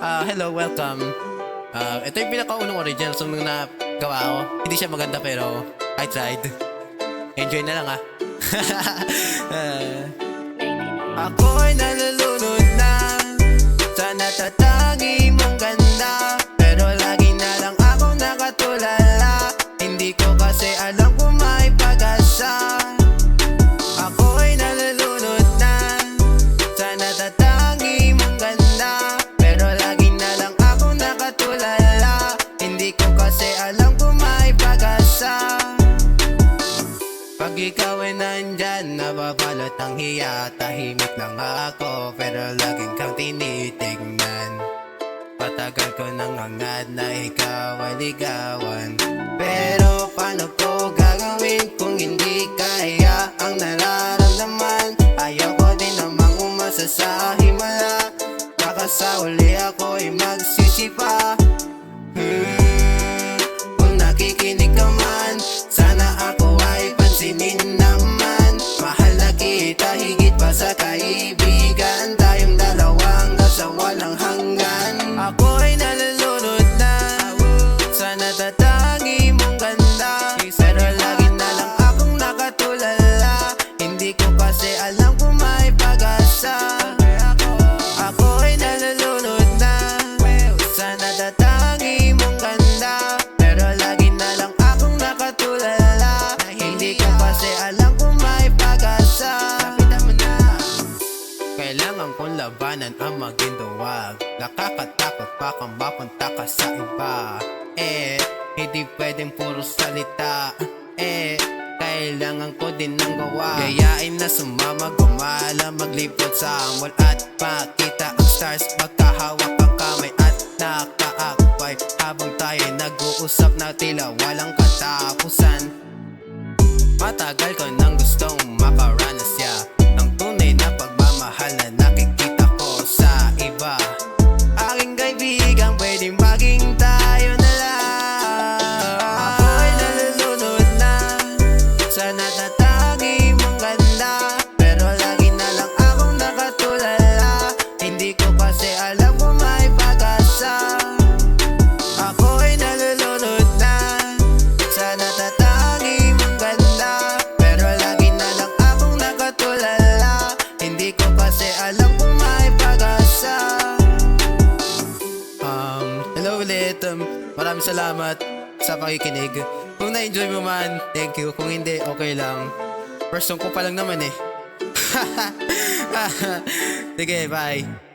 Hello, welcome. Ito yung pinaka-unang original song na nagawa ko. Hindi siya maganda pero I tried. Enjoy na lang Ako'y nalulunod na sa natatangi mong ganda, pero lagi na lang ako nakatulala. Hindi ko kasi alam kung may pag-asa. Ako'y nalulunod na sa natatangi mong ganda, pero lagi na lang ako nakatulala. Hindi ko kasi alam kung may pag-asa. Pag ikaw ay nandyan, nababalot ang hiya. Tahimik lang ako, pero laging kang tinitignan. Patagal ko nang hangad na ikaw ay ligawan, pero paano ko gagawin kung hindi kaya ang nararamdaman? Ayaw ko din namang umasa sa himala, baka sa uli ako'y magsisipa. Kung nakikinig ka man, sana ako ay pansinin naman. Mahal na kita higit pa sa kaibigan, tayong dalawang nasa walang hanggan. Ako'y nalulunod na sa natatangi mong ganda, pero lagi na lang akong nakatulala. Hindi ko kasi alam kung may pag-asa. Ako'y nalulunod na sa natatangi mong ganda, pero lagi na lang akong nakatulala. Hindi ko kasi alam kung may pag-asa. Kailangan kong labanan ang maging duwag. Nakakatakot pa kung mapunta ka sa iba. Hindi pwedeng puro salita. Kailangan ko din ng gawa. Gayain na sumama, gumala, maglipot sa mall at makita ang stars. Magkahawak ang kamay at nakaakbay habang tayo nag-uusap na tila walang katapusan. Matagal ko nang gustong makaranas ng tunay na pagmamahal na nakikita ko sa iba. Aking kaibigan, pwedeng maging tayo na lang. Ako'y nalulunod na sa natatangi mong ganda, pero lagi na lang akong nakatulala. Hindi ko kasi alam kung may pag-asa. Ako'y nalulunod na sa natatangi mong ganda, pero lagi na lang akong nakatulala. Hindi ko kasi alam kung may pag-asa. Hello ulit. Maraming salamat sa pakikinig. Kung na-enjoy mo man, thank you. Kung hindi, okay lang. First song ko pa lang naman Sige, bye.